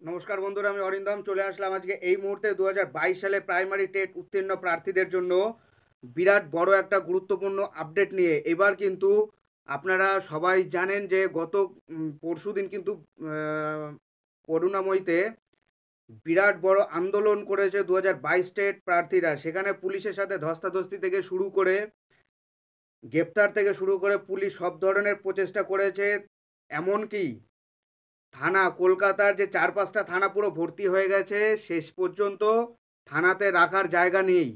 নমস্কার বন্ধুরা, আমি অরিন্দম চলে আসলাম আজকে এই মুহূর্তে 2022 সালে প্রাইমারি টেট উত্তীর্ণ প্রার্থীদের জন্য বিরাট বড় একটা গুরুত্বপূর্ণ আপডেট নিয়ে। এবার কিন্তু আপনারা সবাই জানেন যে গত পরশুদিন কিন্তু করুণাময়ীতে বিরাট বড় আন্দোলন করেছে 2022 টেট প্রার্থীরা। সেখানে পুলিশের সাথে ধস্তাধস্তি থেকে শুরু করে গ্রেপ্তার থেকে শুরু করে পুলিশ সব ধরনের প্রচেষ্টা করেছে। এমনকি থানা কলকাতার যে 4-5টা থানা পুরো ভর্তি হয়ে গেছে। শেষ পর্যন্ত থানাতে রাখার জায়গা নেই।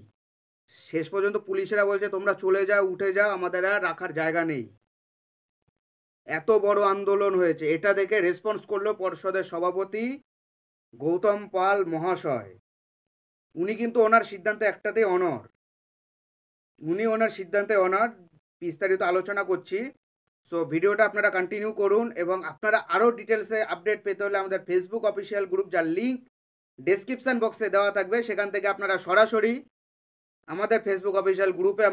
শেষ পর্যন্ত পুলিশেরা বলছে তোমরা চলে যাও, উঠে যাও, আমাদের আর রাখার জায়গা নেই। এত বড় আন্দোলন হয়েছে, এটা দেখে রেসপন্স করলো পর্ষদের সভাপতি গৌতম পাল মহাশয়। উনি কিন্তু ওনার সিদ্ধান্ত একটাতেই অনড়। উনি ওনার সিদ্ধান্তে অনড়। বিস্তারিত আলোচনা করছি। সো ভিডিওটা আপনারা কন্টিনিউ করুন এবং আপনারা আরও ডিটেলসে আপডেট পেতে হলে আমাদের ফেসবুক অফিসিয়াল গ্রুপ, যার লিঙ্ক ডেসক্রিপশান বক্সে দেওয়া থাকবে, সেখান থেকে আপনারা সরাসরি আমাদের ফেসবুক অফিসিয়াল গ্রুপে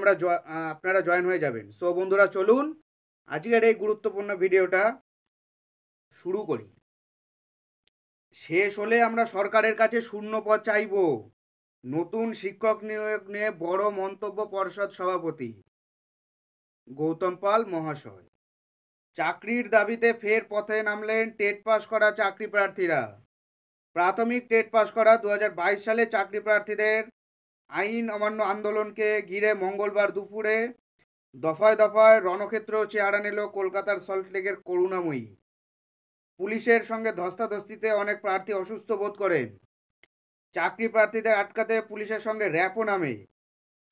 আপনারা জয়েন হয়ে যাবেন। সো বন্ধুরা, চলুন আজকের এই গুরুত্বপূর্ণ ভিডিওটা শুরু করি। শেষ হলে আমরা সরকারের কাছে শূন্য পদ চাইব, নতুন শিক্ষক নিয়োগ নিয়ে বড় মন্তব্য পর্ষদ সভাপতি গৌতম পাল মহাশয়। চাকরির দাবিতে ফের পথে নামলেন টেট পাস করা চাকরি প্রার্থীরা। প্রাথমিক টেট পাস করা 2022 সালে চাকরি প্রার্থীদের আইন অমান্য আন্দোলনকে ঘিরে মঙ্গলবার দুপুরে দফায় দফায় রণক্ষেত্র চেহারা নিল কলকাতার সল্টলেকের করুণাময়ী। পুলিশের সঙ্গে ধস্তাধস্তিতে অনেক প্রার্থী অসুস্থ বোধ করেন। চাকরি প্রার্থীদের আটকাতে পুলিশের সঙ্গে র্যাপও নামে।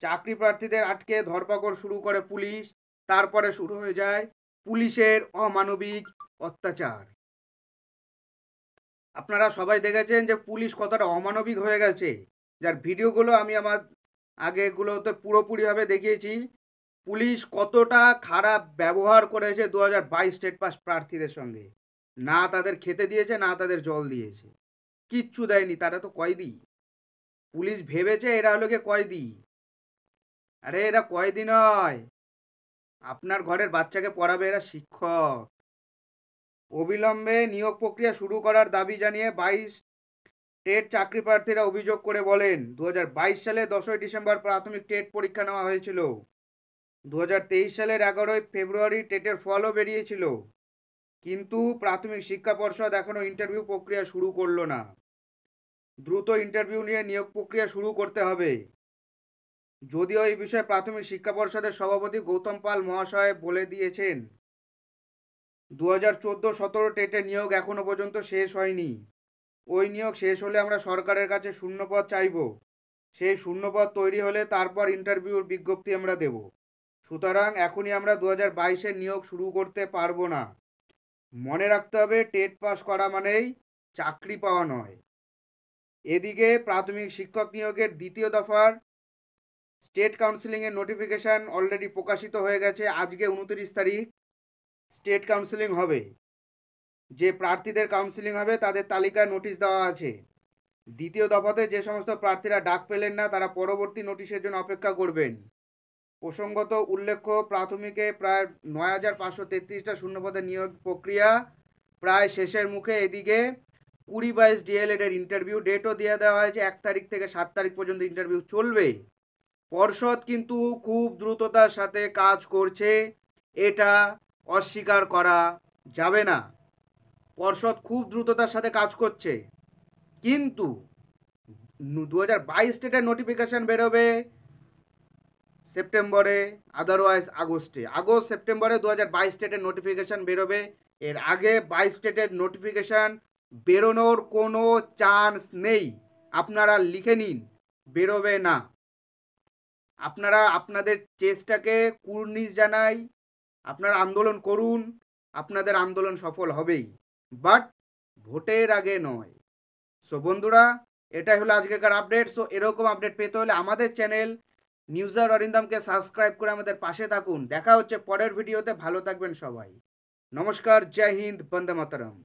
চাকরি প্রার্থীদের আটকে ধরপাকড় শুরু করে পুলিশ। তারপরে শুরু হয়ে যায় পুলিশের অমানবিক অত্যাচার। আপনারা সবাই দেখেছেন যে পুলিশ কতটা অমানবিক হয়ে গেছে, যার ভিডিওগুলো আমি আমার আগেগুলোতে পুরোপুরিভাবে দেখিয়েছি। পুলিশ কতটা খারাপ ব্যবহার করেছে 2022 স্টেট পাস প্রার্থীদের সঙ্গে। না তাদের খেতে দিয়েছে, না তাদের জল দিয়েছে, কিচ্ছু দেয়নি। তারা তো কয়েদি। পুলিশ ভেবেছে এরা হলো গিয়ে কয়েদি। আরে এরা কয়েদি নয়, আপনার ঘরের বাচ্চাকে পড়াবে, এরা শিক্ষক। অবিলম্বে নিয়োগ প্রক্রিয়া শুরু করার দাবি জানিয়ে 22 টেট চাকরি প্রার্থীরা অভিযোগ করে বলেন, 2022 সালে 10ই ডিসেম্বর প্রাথমিক টেট পরীক্ষা নেওয়া হয়েছিল। 2023 সালের 11ই ফেব্রুয়ারি টেটের ফলও বেরিয়েছিল, কিন্তু প্রাথমিক শিক্ষা পর্ষদ এখনও ইন্টারভিউ প্রক্রিয়া শুরু করলো না। দ্রুত ইন্টারভিউ নিয়ে নিয়োগ প্রক্রিয়া শুরু করতে হবে। যদিও এই বিষয়ে প্রাথমিক শিক্ষা পর্ষদের সভাপতি গৌতম পাল মহাশয় বলে দিয়েছেন, 2014-17 টেটের নিয়োগ এখনো পর্যন্ত শেষ হয়নি। ওই নিয়োগ শেষ হলে আমরা সরকারের কাছে শূন্যপদ চাইব। সেই শূন্যপদ তৈরি হলে তারপর ইন্টারভিউর বিজ্ঞপ্তি আমরা দেব। সুতরাং এখনই আমরা 2022-এর নিয়োগ শুরু করতে পারবো না। মনে রাখতে হবে, টেট পাস করা মানেই চাকরি পাওয়া নয়। এদিকে প্রাথমিক শিক্ষক নিয়োগের দ্বিতীয় দফার স্টেট কাউন্সিলিংয়ের নোটিফিকেশান অলরেডি প্রকাশিত হয়ে গেছে। আজকে 29 তারিখ স্টেট কাউন্সিলিং হবে। যে প্রার্থীদের কাউন্সিলিং হবে তাদের তালিকায় নোটিশ দেওয়া আছে। দ্বিতীয় দফাতে যে সমস্ত প্রার্থীরা ডাক পেলেন না, তারা পরবর্তী নোটিশের জন্য অপেক্ষা করবেন। প্রসঙ্গত উল্লেখ্য, প্রাথমিকে প্রায় 9,533টা শূন্যপদের নিয়োগ প্রক্রিয়া প্রায় শেষের মুখে। এদিকে 20-22 ডিএলএড এর ইন্টারভিউ ডেটও দিয়ে দেওয়া হয়েছে। 1 তারিখ থেকে 7 তারিখ পর্যন্ত ইন্টারভিউ চলবে। পর্ষদ কিন্তু খুব দ্রুততার সাথে কাজ করছে, এটা অস্বীকার করা যাবে না। পর্ষদ খুব দ্রুততার সাথে কাজ করছে, কিন্তু 2022 স্টেটের নোটিফিকেশান বেরোবে সেপ্টেম্বরে, আদারওয়াইজ আগস্টে। আগস্ট সেপ্টেম্বরে 2022 স্টেটের নোটিফিকেশান বেরোবে। এর আগে 22 স্টেটের নোটিফিকেশান বেরোনোর কোনো চান্স নেই। আপনারা লিখে নিন, বেরোবে না। আপনারা আপনাদের চেষ্টাকে কুর্নিশ জানাই, আপনারা আন্দোলন করুন, আপনাদের আন্দোলন সফল হবেই, বাট ভোটের আগে নয়। সো বন্ধুরা, এটাই হলো আজকেকার আপডেট। সো এরকম আপডেট পেতে হলে আমাদের চ্যানেল নিউজার অরিন্দমকে সাবস্ক্রাইব করে আমাদের পাশে থাকুন। দেখা হচ্ছে পরের ভিডিওতে। ভালো থাকবেন সবাই। নমস্কার, জয় হিন্দ, বন্দে মাতরম।